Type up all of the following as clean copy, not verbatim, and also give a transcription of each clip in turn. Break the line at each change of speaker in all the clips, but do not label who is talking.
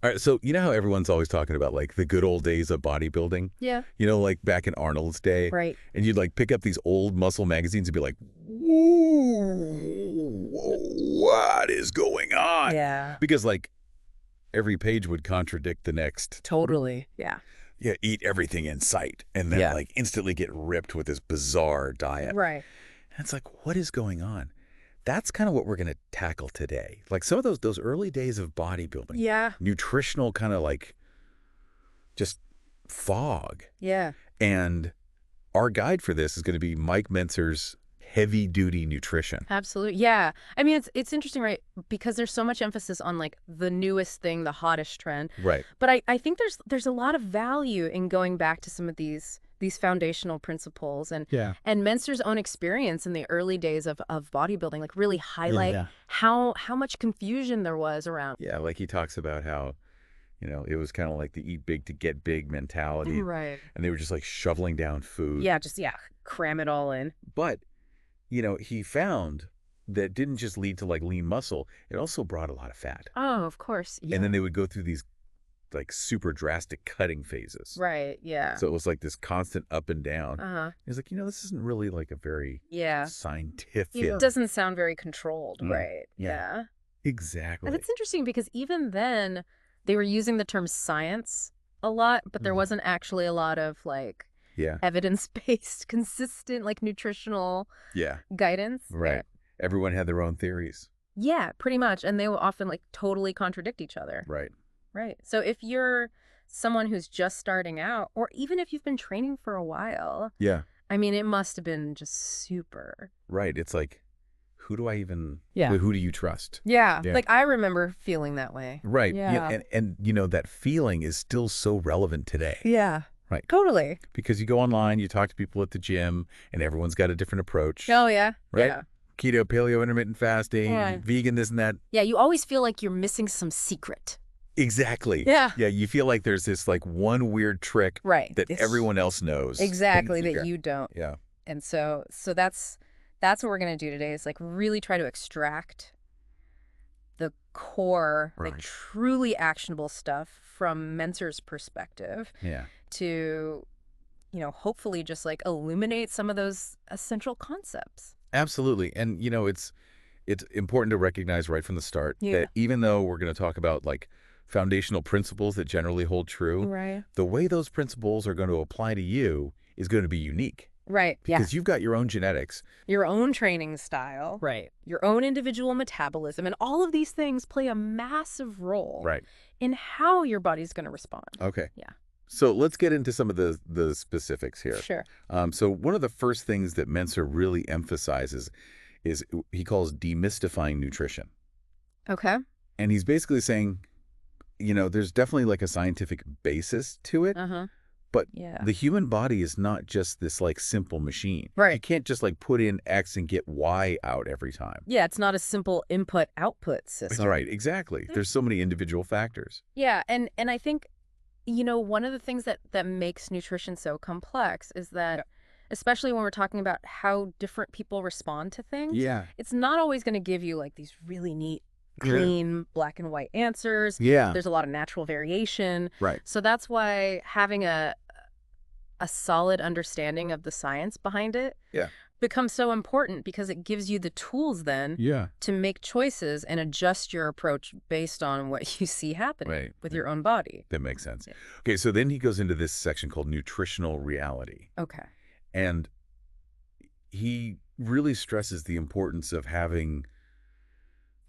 All right, so you know how everyone's always talking about like the good old days of bodybuilding?
Yeah.
You know, like back in Arnold's day.
Right.
And you'd like pick up these old muscle magazines and be like, "Whoa, what is going on?"
Yeah.
Because like every page would contradict the next.
Totally. Yeah.
Yeah, eat everything in sight and then like instantly get ripped with this bizarre diet.
Right.
And it's like, what is going on? That's kind of what we're going to tackle today. Like some of those early days of bodybuilding.
Yeah.
Nutritional kind of like just fog.
Yeah.
And our guide for this is going to be Mike Mentzer's Heavy Duty Nutrition.
Absolutely. Yeah. I mean, it's interesting, right? Because there's so much emphasis on like the newest thing, the hottest trend.
Right.
But I think there's a lot of value in going back to some of these foundational principles and Mentzer's own experience in the early days of bodybuilding, like really highlight how much confusion there was around.
Yeah, like he talks about how, you know, it was kind of like the eat big to get big mentality.
Right.
And they were just like shoveling down food.
Yeah, just cram it all in.
But, you know, he found that didn't just lead to like lean muscle, it also brought a lot of fat.
Oh, of course. Yeah.
And then they would go through these like super drastic cutting phases.
Right, yeah.
So it was like this constant up and down.
Uh-huh.
He's like, you know, this isn't really like a very scientific.
It doesn't sound very controlled, right?
Yeah. Exactly.
And it's interesting because even then they were using the term science a lot, but there wasn't actually a lot of like evidence-based, consistent, like nutritional guidance.
Right. Everyone had their own theories.
Yeah, pretty much. And they will often like totally contradict each other.
Right.
Right. So if you're someone who's just starting out, or even if you've been training for a while, I mean, it must have been just super.
Right. It's like, who do I even, who do you trust?
Yeah. Like I remember feeling that way.
Right. Yeah. And you know, that feeling is still so relevant today.
Yeah.
Right.
Totally.
Because you go online, you talk to people at the gym, and everyone's got a different approach.
Oh, yeah.
Right?
Yeah.
Keto, paleo, intermittent fasting, vegan, this and that.
Yeah, you always feel like you're missing some secret.
Exactly.
Yeah.
Yeah, you feel like there's this like one weird trick that everyone else knows.
Exactly, that you don't.
Yeah.
And so that's what we're going to do today is like really try to extract the core, like truly actionable stuff from Mentzer's perspective.
Yeah.
To, you know, hopefully just like illuminate some of those essential concepts.
Absolutely. And, you know, it's important to recognize right from the start that even though we're going to talk about like foundational principles that generally hold true, the way those principles are going to apply to you is going to be unique.
Right.
Because you've got your own genetics,
your own training style, your own individual metabolism, and all of these things play a massive role in how your body's going to respond.
Okay.
Yeah.
So let's get into some of the specifics here.
Sure.
So one of the first things that Mentzer really emphasizes is he calls demystifying nutrition.
Okay.
And he's basically saying, you know, there's definitely like a scientific basis to it. But the human body is not just this like simple machine.
Right.
You can't just like put in X and get Y out every time.
Yeah, it's not a simple input-output system.
Right, exactly. There's so many individual factors.
Yeah, and I think, you know, one of the things that makes nutrition so complex is that, especially when we're talking about how different people respond to things, it's not always going to give you like these really neat, clean, black and white answers.
Yeah.
There's a lot of natural variation.
Right.
So that's why having a solid understanding of the science behind it becomes so important, because it gives you the tools then to make choices and adjust your approach based on what you see happening with your own body.
That makes sense. Yeah. Okay, so then he goes into this section called nutritional reality.
Okay.
And he really stresses the importance of having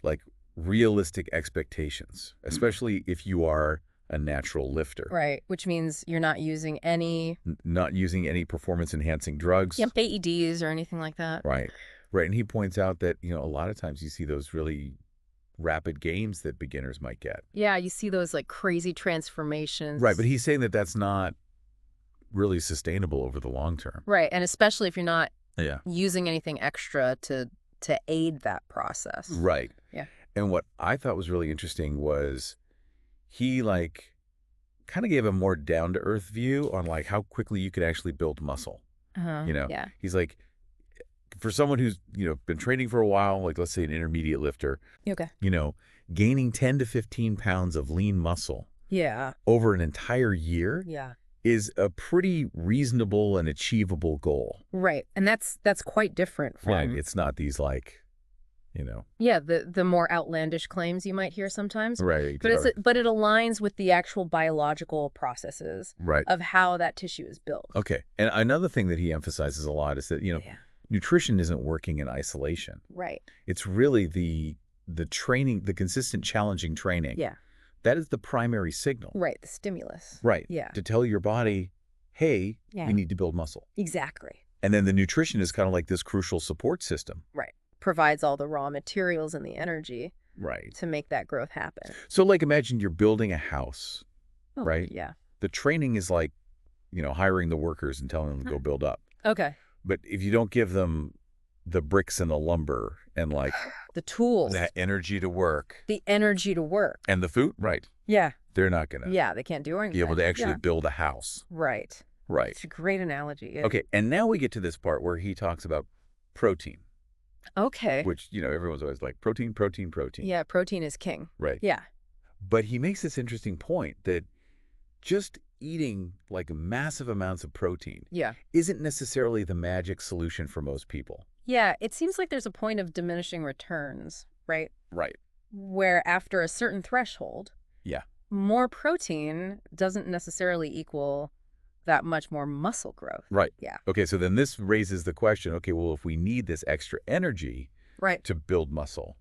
like realistic expectations, especially if you are a natural lifter.
Right, which means you're not using any...
Not using any performance-enhancing drugs.
Yep, AEDs or anything like that.
Right, right. And he points out that, you know, a lot of times you see those really rapid gains that beginners might get.
Yeah, you see those like crazy transformations.
Right, but he's saying that that's not really sustainable over the long term.
Right, and especially if you're not using anything extra to aid that process.
Right.
Yeah.
And what I thought was really interesting was he like kind of gave a more down-to-earth view on like how quickly you could actually build muscle. You know, he's like, for someone who's, you know, been training for a while, like let's say an intermediate lifter, you know, gaining 10 to 15 pounds of lean muscle over an entire year is a pretty reasonable and achievable goal.
Right. And that's quite different from...
Right. It's not these
Yeah, the more outlandish claims you might hear sometimes.
Right.
But it aligns with the actual biological processes of how that tissue is built.
Okay. And another thing that he emphasizes a lot is that, nutrition isn't working in isolation.
Right.
It's really the training, the consistent challenging training.
Yeah.
That is the primary signal.
Right. The stimulus.
Right.
Yeah.
To tell your body, hey, you need to build muscle.
Exactly.
And then the nutrition is kind of like this crucial support system.
Right. Provides all the raw materials and the energy to make that growth happen.
So like imagine you're building a house, right?
Yeah.
The training is like, hiring the workers and telling them to go build up.
Okay.
But if you don't give them the bricks and the lumber and like
the tools,
that energy to work.
The energy to work.
And the food, right.
Yeah.
They're not going to.
Yeah, they can't do anything.
Be able to actually build a house.
Right.
Right.
It's a great analogy. Yeah.
Okay, and now we get to this part where he talks about protein.
Okay.
Which, everyone's always like, protein, protein, protein.
Yeah, protein is king.
Right.
Yeah.
But he makes this interesting point that just eating like massive amounts of protein isn't necessarily the magic solution for most people.
Yeah, it seems like there's a point of diminishing returns, right?
Right.
Where after a certain threshold, more protein doesn't necessarily equal that much more muscle growth.
Right.
Yeah.
Okay, so then this raises the question, okay, well, if we need this extra energy to build muscle,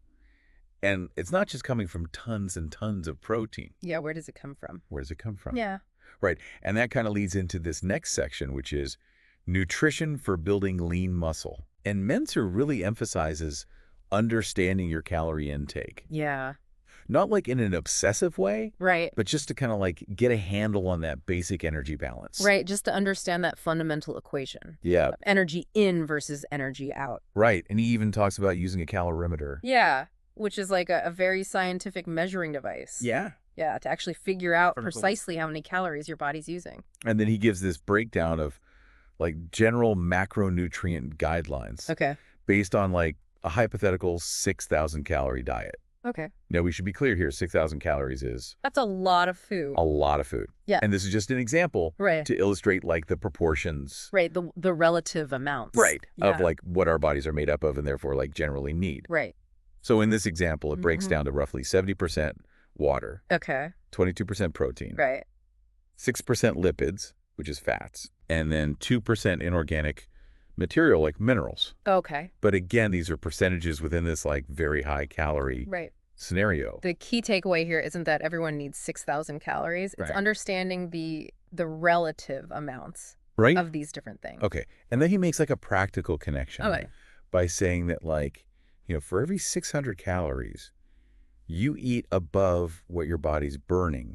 and it's not just coming from tons and tons of protein.
Yeah, where does it come from?
Where does it come from?
Yeah.
Right. And that kind of leads into this next section, which is nutrition for building lean muscle. And Mentzer really emphasizes understanding your calorie intake.
Yeah.
Not like in an obsessive way,
right?
But just to kind of like get a handle on that basic energy balance.
Right, just to understand that fundamental equation.
Yeah.
Energy in versus energy out.
Right, and he even talks about using a calorimeter.
Yeah, which is like a very scientific measuring device.
Yeah.
Yeah, to actually figure out precisely how many calories your body's using.
And then he gives this breakdown of like general macronutrient guidelines.
Okay.
Based on like a hypothetical 6,000 calorie diet.
Okay.
Now, we should be clear here. 6,000 calories is...
That's a lot of food.
A lot of food.
Yeah.
And this is just an example to illustrate like the proportions.
Right. The relative amounts.
Right. Yeah. Of like what our bodies are made up of and therefore like generally need.
Right.
So in this example, it breaks down to roughly 70% water.
Okay.
22% protein.
Right.
6% lipids, which is fats. And then 2% inorganic material like minerals.
Okay.
But again, these are percentages within this like very high calorie scenario.
The key takeaway here isn't that everyone needs 6,000 calories. It's understanding the relative amounts of these different things.
Okay. And then he makes like a practical connection by saying that like, for every 600 calories you eat above what your body's burning,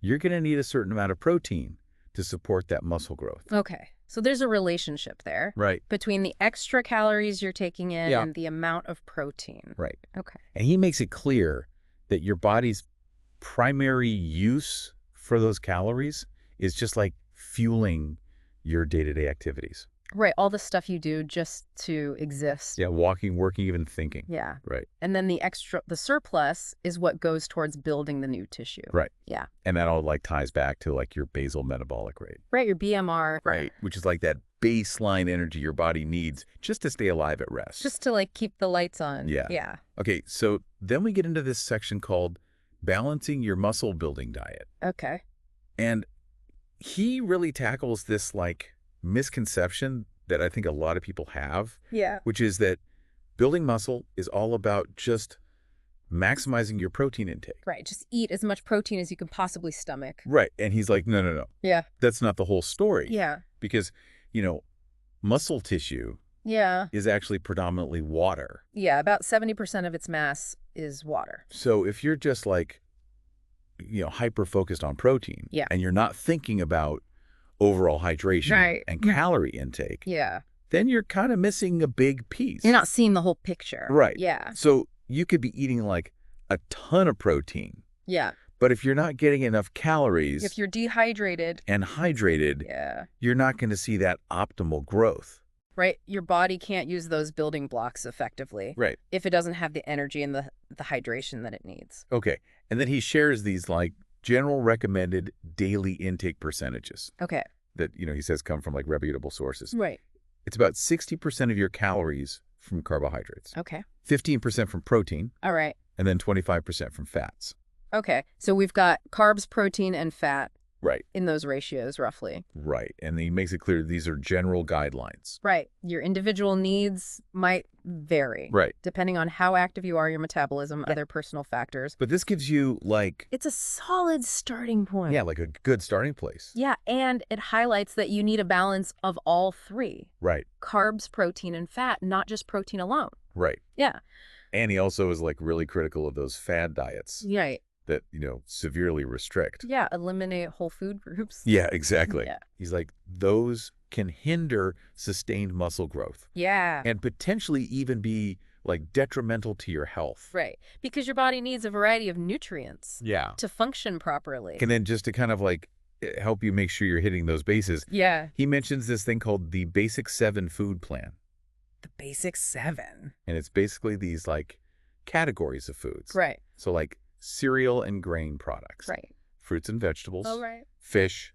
you're going to need a certain amount of protein to support that muscle growth.
Okay. So there's a relationship there between the extra calories you're taking in and the amount of protein.
Right.
Okay.
And he makes it clear that your body's primary use for those calories is just like fueling your day-to-day activities.
Right. All the stuff you do just to exist.
Yeah. Walking, working, even thinking.
Yeah.
Right.
And then the surplus is what goes towards building the new tissue.
Right.
Yeah.
And that all like ties back to like your basal metabolic rate.
Right. Your BMR.
Right. Which is like that baseline energy your body needs just to stay alive at rest.
Just to like keep the lights on.
Yeah.
Yeah.
Okay. So then we get into this section called balancing your muscle building diet.
Okay.
And he really tackles this like misconception that I think a lot of people have, which is that building muscle is all about just maximizing your protein intake.
Right. Just eat as much protein as you can possibly stomach.
Right. And he's like, no.
Yeah.
That's not the whole story.
Yeah.
Because, muscle tissue is actually predominantly water.
Yeah. About 70% of its mass is water.
So if you're just like, hyper-focused on protein and you're not thinking about overall hydration and calorie intake, then you're kind of missing a big piece.
You're not seeing the whole picture.
Right.
Yeah.
So you could be eating like a ton of protein.
Yeah.
But if you're not getting enough calories,
if you're dehydrated
and hydrated, you're not going to see that optimal growth.
Right? Your body can't use those building blocks effectively.
Right.
If it doesn't have the energy and the hydration that it needs.
Okay. And then he shares these like general recommended daily intake percentages.
Okay.
That, he says come from like reputable sources.
Right.
It's about 60% of your calories from carbohydrates.
Okay.
15% from protein.
All right.
And then 25% from fats.
Okay. So we've got carbs, protein, and fat.
Right.
In those ratios, roughly.
Right. And he makes it clear these are general guidelines.
Right. Your individual needs might vary.
Right.
Depending on how active you are, your metabolism, other personal factors.
But this gives you like...
It's a solid starting point.
Yeah, like a good starting place.
Yeah, and it highlights that you need a balance of all three.
Right.
Carbs, protein, and fat, not just protein alone.
Right.
Yeah.
And he also is like really critical of those fad diets.
Right.
That, severely restrict.
Yeah, eliminate whole food groups.
Yeah, exactly.
Yeah.
He's like, those can hinder sustained muscle growth.
Yeah.
And potentially even be like detrimental to your health.
Right. Because your body needs a variety of nutrients.
Yeah.
To function properly.
And then just to kind of like help you make sure you're hitting those bases.
Yeah.
He mentions this thing called the Basic 7 food plan.
The Basic 7?
And it's basically these like categories of foods.
Right.
So like cereal and grain products.
Right.
Fruits and vegetables.
Oh, right.
Fish,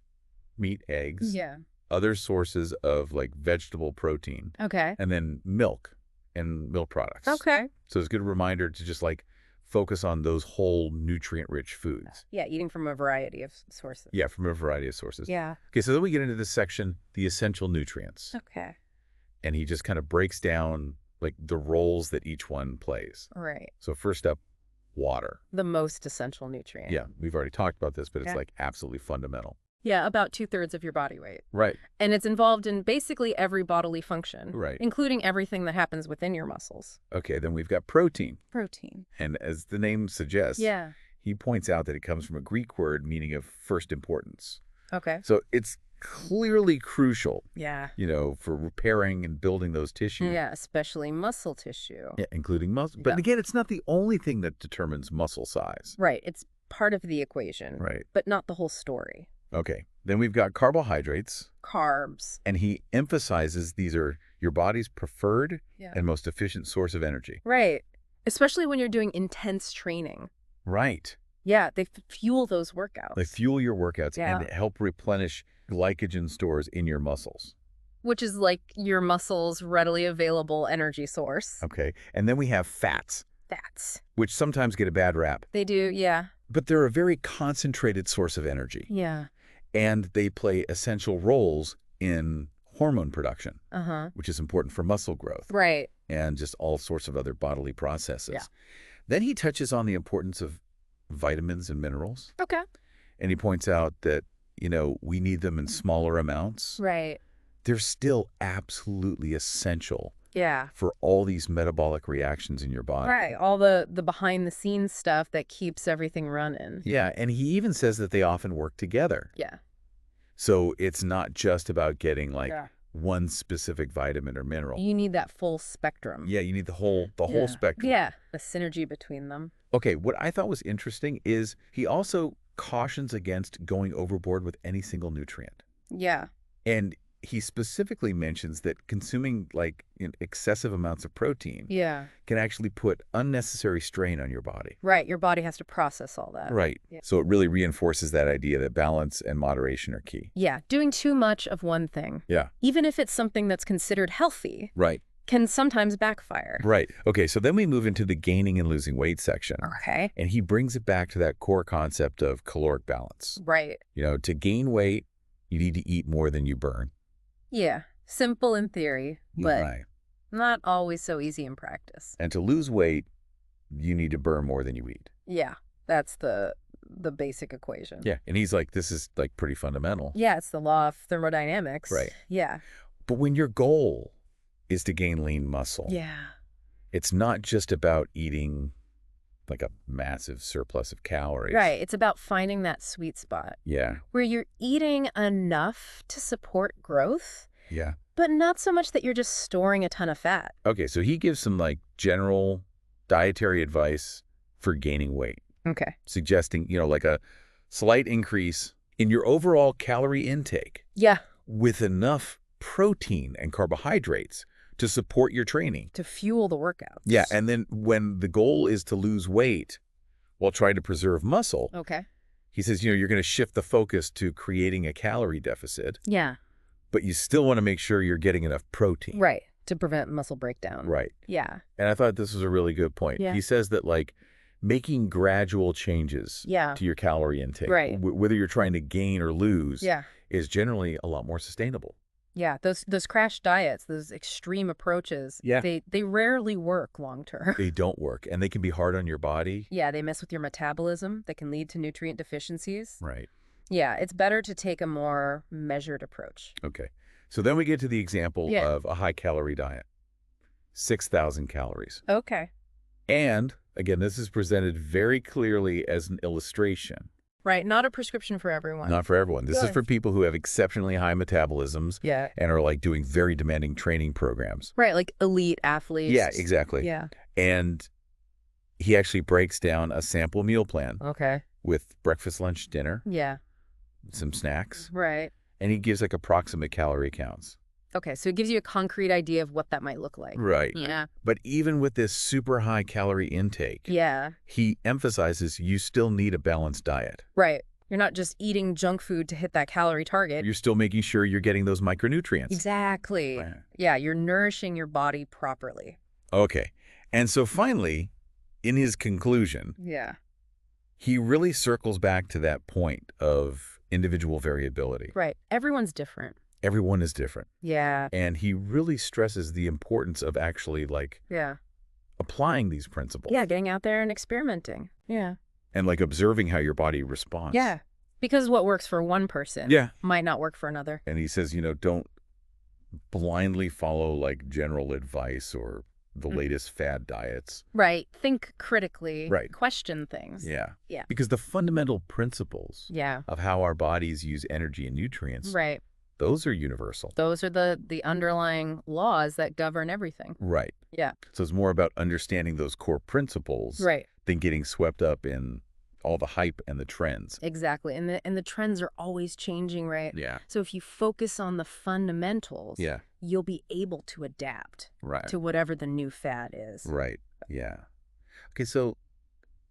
meat, eggs.
Yeah.
Other sources of like vegetable protein.
Okay.
And then milk and milk products.
Okay.
So it's a good reminder to just like focus on those whole nutrient-rich foods.
Yeah, eating from a variety of sources.
Yeah, from a variety of sources.
Yeah.
Okay, so then we get into this section, the essential nutrients.
Okay.
And he just kind of breaks down like the roles that each one plays.
Right.
So first up, water.
The most essential nutrient.
Yeah, we've already talked about this, but it's
Yeah.
like absolutely fundamental.
Yeah, about 2/3 of your body weight.
Right.
And it's involved in basically every bodily function.
Right.
Including everything that happens within your muscles.
Okay, then we've got protein.
Protein.
And as the name suggests,
Yeah.
he points out that it comes from a Greek word meaning of first importance.
Okay.
So it's clearly crucial,
Yeah.
for repairing and building those tissues.
Yeah, especially muscle tissue.
Yeah, including muscle. But
Yeah.
again, it's not the only thing that determines muscle size.
Right. It's part of the equation.
Right.
But not the whole story.
Okay. Then we've got carbohydrates.
Carbs.
And he emphasizes these are your body's preferred
Yeah.
and most efficient source of energy.
Right. Especially when you're doing intense training.
Right.
Yeah, they fuel those workouts.
They fuel your workouts
Yeah.
and help replenish glycogen stores in your muscles.
Which is like your muscles' readily available energy source.
Okay. And then we have fats,
Fats.
which sometimes get a bad rap.
They do, yeah.
But they're a very concentrated source of energy.
Yeah.
And they play essential roles in hormone production,
Uh-huh.
which is important for muscle growth.
Right.
And just all sorts of other bodily processes.
Yeah.
Then he touches on the importance of vitamins and minerals.
Okay.
And he points out that, we need them in smaller amounts.
Right.
They're still absolutely essential
Yeah.
for all these metabolic reactions in your body.
Right. All the behind-the-scenes stuff that keeps everything running.
Yeah, and he even says that they often work together.
Yeah.
So it's not just about getting like
Yeah.
one specific vitamin or mineral.
You need that full spectrum.
Yeah, you need the whole
Yeah.
spectrum.
Yeah. The synergy between them.
Okay, what I thought was interesting is he also cautions against going overboard with any single nutrient.
Yeah.
And he specifically mentions that consuming like excessive amounts of protein
Yeah.
can actually put unnecessary strain on your body.
Right. Your body has to process all that.
Right.
Yeah.
So it really reinforces that idea that balance and moderation are key.
Yeah. Doing too much of one thing.
Yeah.
Even if it's something that's considered healthy.
Right.
Can sometimes backfire.
Right. Okay, so then we move into the gaining and losing weight section.
Okay.
And he brings it back to that core concept of caloric balance.
Right.
To gain weight, you need to eat more than you burn.
Yeah. Simple in theory, but
Right.
not always so easy in practice.
And to lose weight, you need to burn more than you eat.
Yeah. That's the basic equation.
Yeah, and he's like, this is like pretty fundamental.
Yeah, it's the law of thermodynamics.
Right.
Yeah.
But when your goal is to gain lean muscle,
Yeah.
it's not just about eating like a massive surplus of calories.
Right. It's about finding that sweet spot
Yeah.
where you're eating enough to support growth,
Yeah.
but not so much that you're just storing a ton of fat.
Okay, so he gives some like general dietary advice for gaining weight,
Okay.
suggesting, like a slight increase in your overall calorie intake
Yeah.
with enough protein and carbohydrates to support your training.
To fuel the workouts.
Yeah, and then when the goal is to lose weight while trying to preserve muscle, he says, you're going to shift the focus to creating a calorie deficit.
Yeah.
But you still want to make sure you're getting enough protein.
Right, to prevent muscle breakdown.
Right.
Yeah.
And I thought this was a really good point.
Yeah.
He says that, like, making gradual changes to your calorie intake, whether you're trying to gain or lose, is generally a lot more sustainable.
Yeah, those crash diets, those extreme approaches, they rarely work long term.
They don't work, and they can be hard on your body.
Yeah, they mess with your metabolism. That can lead to nutrient deficiencies.
Right.
Yeah, it's better to take a more measured approach.
Okay. So then we get to the example of a high-calorie diet. 6,000 calories.
Okay.
And, again, this is presented very clearly as an illustration.
Right, not a prescription for everyone.
Not for everyone. This is for people who have exceptionally high metabolisms and are, like, doing very demanding training programs.
Right, like elite athletes.
Yeah, exactly.
Yeah.
And he actually breaks down a sample meal plan.
Okay.
With breakfast, lunch, dinner.
Yeah.
Some snacks.
Right.
And he gives, like, approximate calorie counts.
Okay, so it gives you a concrete idea of what that might look like.
Right.
Yeah.
But even with this super high calorie intake, he emphasizes you still need a balanced diet.
Right. You're not just eating junk food to hit that calorie target.
You're still making sure you're getting those micronutrients.
Exactly. Right. Yeah, you're nourishing your body properly.
Okay. And so finally, in his conclusion, he really circles back to that point of individual variability.
Right. Everyone's different.
Everyone is different.
Yeah.
And he really stresses the importance of actually, like, applying these principles.
Yeah, getting out there and experimenting. Yeah.
And, like, observing how your body responds.
Yeah. Because what works for one person might not work for another.
And he says, don't blindly follow, like, general advice or the latest fad diets.
Right. Think critically.
Right.
Question things.
Yeah.
Yeah.
Because the fundamental principles of how our bodies use energy and nutrients, those are universal.
Those are the underlying laws that govern everything.
Right.
Yeah.
So it's more about understanding those core principles than getting swept up in all the hype and the trends.
Exactly. And the trends are always changing, right?
Yeah.
So if you focus on the fundamentals, you'll be able to adapt to whatever the new fad is.
Right. Yeah. Okay, so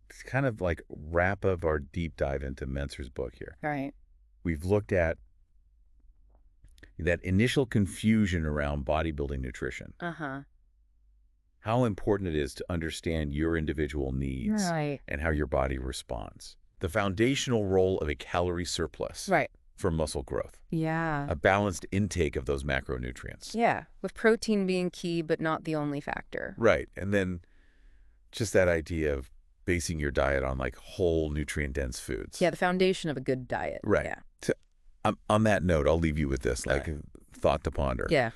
it's kind of like wrap up our deep dive into Mentzer's book here.
Right.
We've looked at that initial confusion around bodybuilding nutrition. How important it is to understand your individual needs and how your body responds. The foundational role of a calorie surplus for muscle growth.
Yeah.
A balanced intake of those macronutrients.
Yeah, with protein being key, but not the only factor.
Right. And then just that idea of basing your diet on, like, whole nutrient-dense foods.
Yeah, the foundation of a good diet.
Right.
Yeah.
So, on that note, I'll leave you with this, like, a thought to ponder.
Yeah.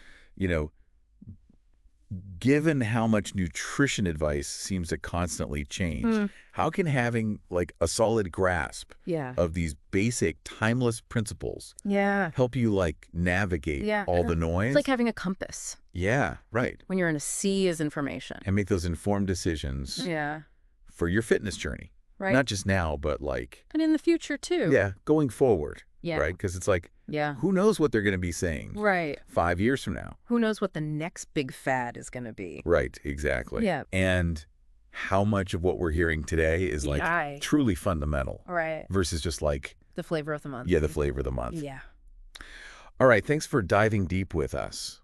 Given how much nutrition advice seems to constantly change, how can having, like, a solid grasp of these basic timeless principles help you, like, navigate all the noise?
It's like having a compass.
Yeah, right.
When you're in a sea of information.
And make those informed decisions for your fitness journey.
Right.
Not just now, but, like...
And in the future, too.
Yeah, going forward.
Yeah.
Right? Because it's like, who knows what they're going to be saying 5 years from now?
Who knows what the next big fad is going to be?
Right, exactly.
Yeah.
And how much of what we're hearing today is, like, truly fundamental.
Right.
Versus just, like...
the flavor of the month.
Yeah, the flavor of the month.
Yeah.
All right, thanks for diving deep with us.